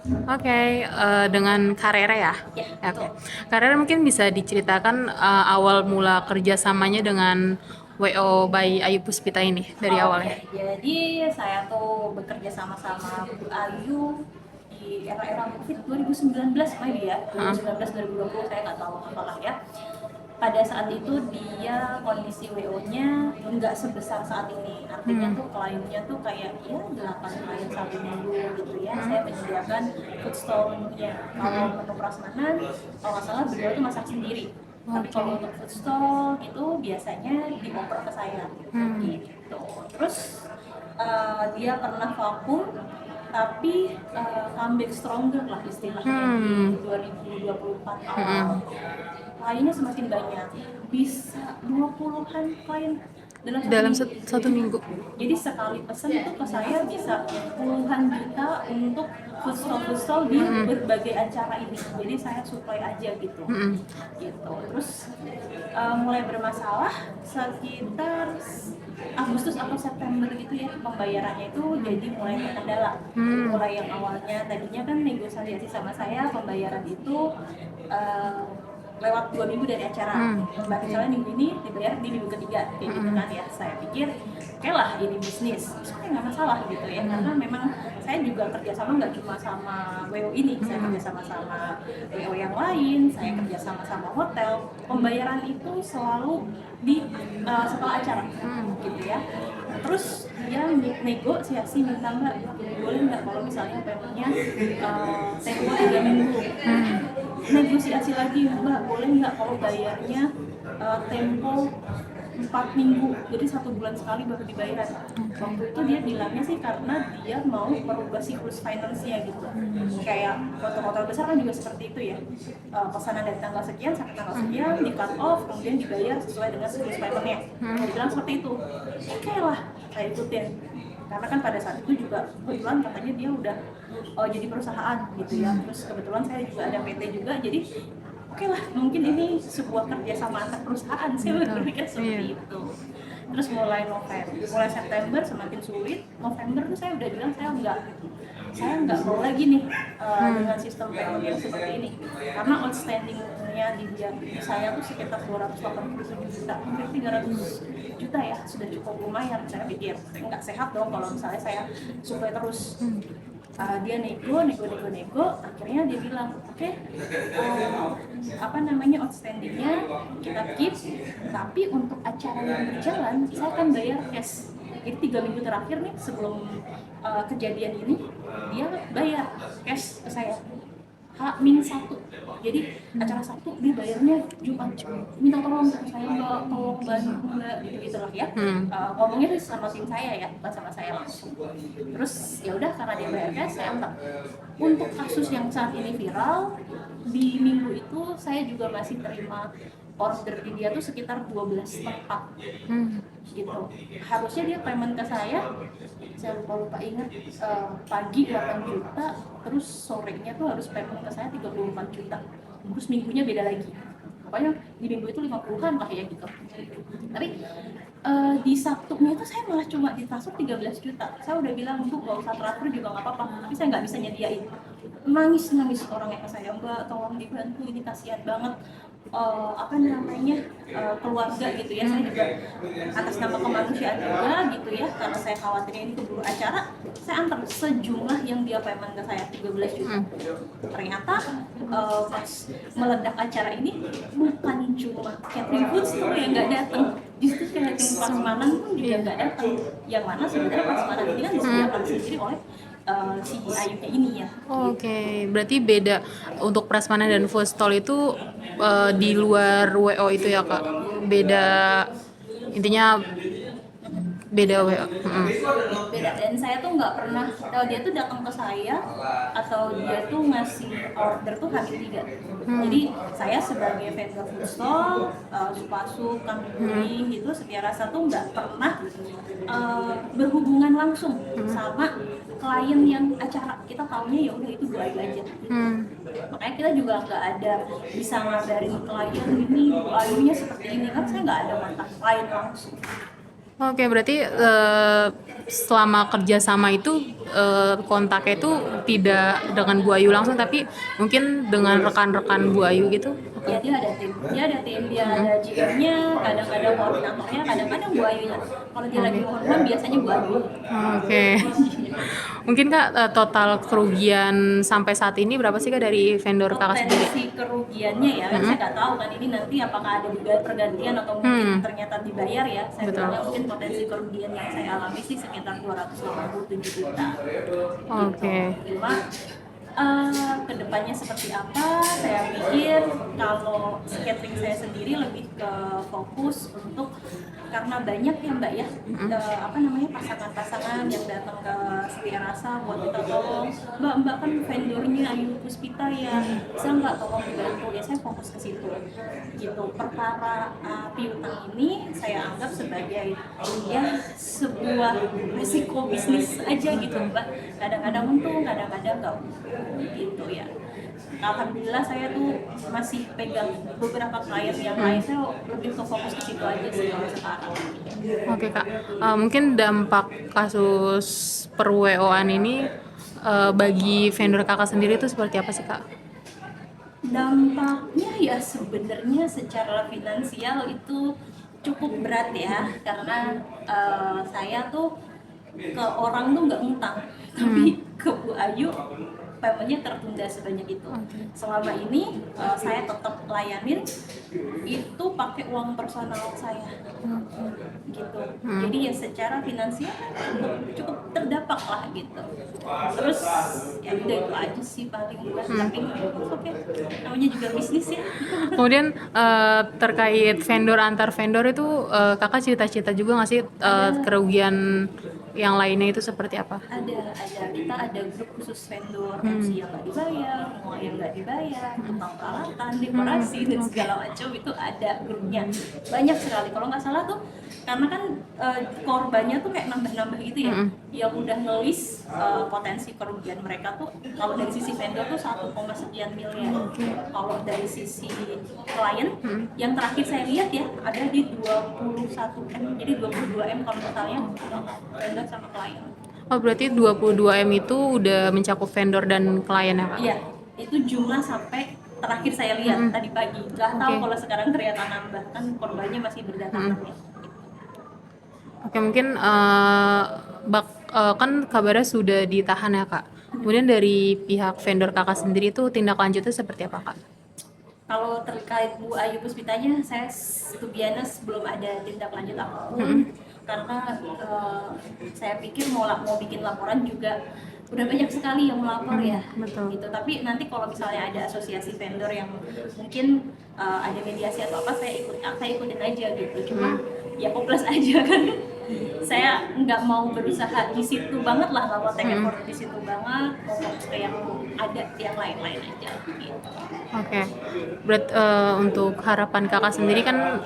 Oke, dengan Carrera ya? Ya, Oke. betul. Carrera mungkin bisa diceritakan awal mula kerjasamanya dengan WO by Ayu Puspita ini dari Oke, awalnya. jadi saya tuh bekerja sama-sama Bu Ayu di era-era COVID 2019 maybe ya, Heeh. 2019 2020 saya nggak tahu apalah ya. Pada saat itu dia kondisi WO-nya nggak sebesar saat ini. Artinya Hmm. tuh kliennya tuh kayak ya 8 klien satu minggu gitu ya. Hmm. Saya menyediakan food stall menunya. Kalau Hmm. menu prasmanan, kalau nggak salah beliau tuh masak sendiri. Tapi Oke. kalau untuk food stall gitu biasanya dioper ke saya Hmm. gitu. Terus dia pernah vakum tapi comeback stronger lah istilahnya Hmm. di 2024 Hmm. awal. Kliennya semakin banyak, bisa 20-an klien dalam satu Dalam minggu. satu minggu. Jadi sekali pesan itu ke saya bisa puluhan juta untuk food stall di berbagai acara ini. Jadi saya supply aja gitu. Hmm. Gitu. Terus mulai bermasalah sekitar Agustus atau September gitu ya, pembayarannya itu jadi mulai terkendala. Mulai yang awalnya tadinya kan negosiasi sama saya pembayaran itu uh, lewat 2 minggu dari acara. Mbak misalnya minggu ini dibayar di minggu ketiga, kayak gitu kan ya. Saya pikir oke lah ini bisnis, sebenarnya nggak masalah gitu ya, karena memang saya juga kerjasama nggak cuma sama WO ini, saya kerjasama sama WO yang lain, saya kerjasama sama hotel. Pembayaran itu selalu di setelah acara, gitu ya. Terus dia negosiasi minta Mbak, boleh nggak kalau misalnya paymentnya tempo 3 minggu. Negosiasi lagi Mbak, boleh nggak kalau bayarnya tempo 4 minggu, jadi 1 bulan sekali baru dibayar. Waktu itu dia bilangnya sih karena dia mau merubah siklus finance-nya gitu. Kayak hotel-hotel besar kan juga seperti itu ya. Pesanan dari tanggal sekian sampai tanggal sekian di cut off, kemudian dibayar sesuai dengan siklus payment-nya. Dia bilang seperti itu. Oke lah, saya ikutin. Karena kan pada saat itu juga kebetulan katanya dia udah jadi perusahaan gitu ya. Terus kebetulan saya juga ada PT juga, jadi oke lah, mungkin ini sebuah kerjasama antar perusahaan, saya berpikir seperti itu. Terus mulai September semakin sulit. November tuh saya udah bilang saya nggak mau lagi nih dengan sistem payment yang seperti ini, karena outstandingnya di saya tuh sekitar 287 juta, hampir 300 juta ya, sudah cukup lumayan. Saya pikir nggak sehat dong kalau misalnya saya supply terus. Dia nego, akhirnya dia bilang oke, outstandingnya kita keep, tapi untuk acara yang berjalan saya akan bayar cash. Jadi 3 minggu terakhir nih sebelum kejadian ini dia bayar cash ke saya H-1. Jadi acara Sabtu dia bayarnya Jumat. Minta tolong ke saya Mbak, tolong bantu Mbak, gitu lah ya. Ngomongnya sih sama tim saya ya, bukan sama saya langsung. Terus ya udah, karena dia bayar cash saya antar. Untuk kasus yang saat ini viral, di minggu itu saya juga masih terima order di dia tuh sekitar 12 tempat gitu. Harusnya dia payment ke saya lupa ingat, pagi 8 juta, terus sorenya tuh harus payment ke saya 34 juta, terus minggunya beda lagi. Pokoknya di minggu itu 50-an lah ya gitu. Tapi di Sabtunya itu saya malah cuma ditransfer 13 juta. Saya udah bilang, Bu, gak usah transfer juga gak apa-apa, tapi saya gak bisa nyediain. Nangis orangnya ke saya, Mbak tolong dibantu, ini kasihan banget keluarga gitu ya. Saya juga atas nama kemanusiaan juga gitu ya, karena saya khawatirnya ini keburu acara, saya antar sejumlah yang dia payment ke saya 13 juta. Ternyata pas meledak acara ini bukan cuma catering food store yang nggak datang, justru catering prasmanan pun juga nggak datang, yang mana sebenarnya prasmanan ini kan disediakan sendiri oleh si Ayunya ini ya. Oke, berarti beda untuk prasmanan dan food stall itu di luar WO itu ya Kak? Beda, intinya beda WO. Beda, dan saya tuh nggak pernah tahu dia tuh datang ke saya atau dia tuh ngasih order tuh H-3. Jadi saya sebagai vendor food stall, Supasu, kambing goreng gitu, Setia Rasa tuh nggak pernah berhubungan langsung sama klien yang acara. Kita taunya ya udah itu Bu Ayu aja. Makanya kita juga nggak ada bisa ngabarin klien ini Bu Ayunya seperti ini, kan saya nggak ada kontak klien langsung. Oke, berarti selama kerjasama itu kontaknya itu tidak dengan Bu Ayu langsung, tapi mungkin dengan rekan-rekan Bu Ayu gitu? Ya dia ada GM-nya, kadang-kadang koordinatornya, kadang-kadang Bu Ayunya. Kalau dia lagi mohon biasanya Bu Ayu. Oke. Mungkin Kak, total kerugian sampai saat ini berapa sih Kak dari vendor Kakak sendiri? Potensi kerugiannya ya, saya nggak tahu kan ini nanti apakah ada pergantian atau mungkin ternyata dibayar ya. Saya Betul. bilangnya mungkin potensi kerugian yang saya alami sih sekitar 287 juta. Oke. Cuma kedepannya seperti apa, saya pikir kalau catering saya sendiri lebih ke fokus untuk, karena banyak ya Mbak ya, pasangan-pasangan yang datang ke Setia Rasa buat minta tolong, Mbak kan vendornya Ayu Puspita ya, bisa nggak tolong dibantu, ya saya fokus ke situ gitu. Perkara piutang ini saya anggap sebagai ya sebuah risiko bisnis aja gitu Mbak, kadang-kadang untung, kadang-kadang nggak gitu ya. Alhamdulillah saya tuh masih pegang beberapa klien yang lain, saya lebih ke fokus ke situ aja sih kalau sekarang. Oke Kak, mungkin dampak kasus per WO-an ini bagi vendor Kakak sendiri itu seperti apa sih Kak? Dampaknya ya sebenarnya secara finansial itu cukup berat ya, karena saya tuh ke orang tuh nggak ngutang, tapi ke Bu Ayu paymentnya tertunda sebanyak itu. Selama ini saya tetap layanin itu pakai uang personal saya gitu. Jadi ya secara finansial cukup terdampak lah gitu. Terus ya udah itu aja sih paling buat, tapi oke, namanya juga bisnis ya. Kemudian terkait vendor antar vendor itu Kakak cerita-cerita juga nggak sih kerugian yang lainnya itu seperti apa? Ada kita ada grup khusus vendor, MC yang nggak dibayar, semua yang nggak dibayar, tentang peralatan, dekorasi dan segala macam itu ada grupnya, banyak sekali. Kalau nggak salah tuh karena kan korbannya tuh kayak nambah-nambah gitu ya, yang udah nulis potensi kerugian mereka tuh kalau dari sisi vendor tuh 1, sekian miliar. Kalau dari sisi klien yang terakhir saya lihat ya ada di 21 M, jadi 22 M kalau misalnya vendor sama klien. Oh berarti 22 M itu udah mencakup vendor dan klien ya Kak? Iya, itu jumlah sampai terakhir saya lihat tadi pagi. Nggak tahu kalau sekarang ternyata nambah, kan korbannya masih berdatangan ya. Oke, mungkin kan kabarnya sudah ditahan ya Kak. Kemudian dari pihak vendor Kakak sendiri itu tindak lanjutnya seperti apa Kak? Kalau terkait Bu Ayu Puspitanya, saya to be honest, belum ada tindak lanjut apapun. Karena saya pikir mau bikin laporan juga udah banyak sekali yang melapor ya, betul. gitu. Tapi nanti kalau misalnya ada asosiasi vendor yang mungkin ada mediasi atau apa, saya ikutin aja gitu. Cuma ya hopeless aja kan. Saya nggak mau berusaha di situ banget lah, nggak mau take effort di situ banget, mau fokus ke yang ada yang lain-lain aja gitu. Oke, untuk harapan Kakak sendiri kan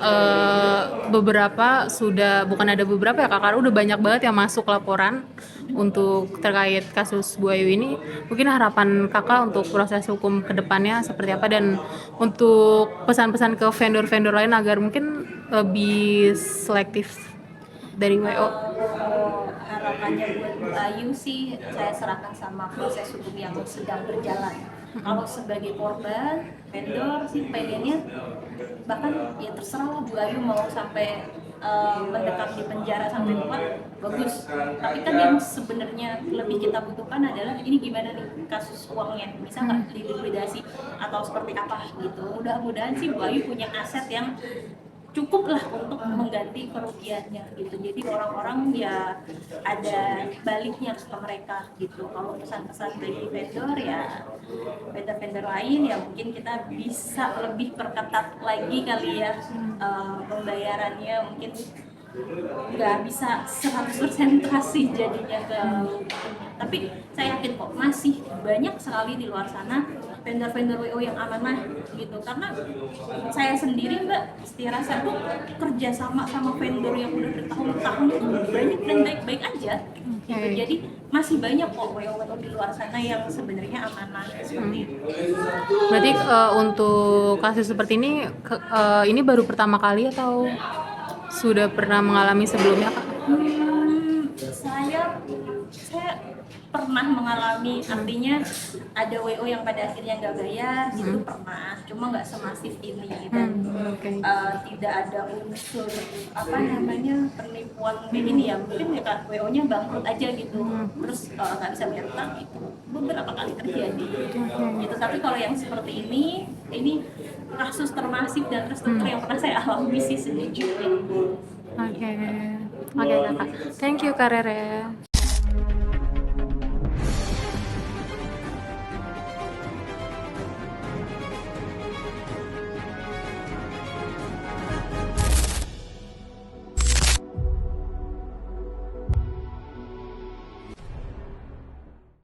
bukan ada beberapa ya Kakak, udah banyak banget yang masuk laporan untuk terkait kasus Bu Ayu ini. Mungkin harapan Kakak untuk proses hukum ke depannya seperti apa, dan untuk pesan-pesan ke vendor-vendor lain agar mungkin lebih selektif dari WO. Harapannya buat Bu Ayu sih saya serahkan sama proses hukum yang sedang berjalan. Kalau sebagai korban, vendor sih pengennya bahkan ya terserah lah Bu Ayu mau sampai mendekam di penjara sampai tua, bagus. Tapi kan yang sebenarnya lebih kita butuhkan adalah ini gimana nih kasus uangnya, bisa nggak dilikuidasi atau seperti apa gitu. Mudah-mudahan sih Bu Ayu punya aset yang cukup lah untuk mengganti kerugiannya gitu. Jadi orang-orang ya ada baliknya ke mereka gitu. Kalau pesan-pesan dari vendor ya vendor-vendor lain ya mungkin kita bisa lebih perketat lagi kali ya pembayarannya, mungkin nggak bisa 100% kasih jadinya ke, tapi saya yakin kok masih banyak sekali di luar sana vendor-vendor WO yang amanah gitu. Karena saya sendiri Mbak Setia Rasa tuh kerja sama vendor yang udah bertahun-tahun itu banyak dan baik-baik aja gitu. Jadi masih banyak kok WO di luar sana yang sebenarnya amanah seperti itu. Berarti untuk kasus seperti ini baru pertama kali atau sudah pernah mengalami sebelumnya Kak? Saya pernah mengalami, artinya ada WO yang pada akhirnya nggak bayar gitu, pernah, cuma nggak semasif ini dan Oke. tidak ada unsur apa namanya penipuan kayak gini ya, mungkin ya kan WO-nya bangkrut aja gitu, terus nggak bisa bayar utang itu beberapa kali terjadi gitu. Tapi kalau yang seperti ini kasus termasif dan terstruktur yang pernah saya alami sih sejujurnya. Oke. Oke Kakak. Thank you Kak Rere.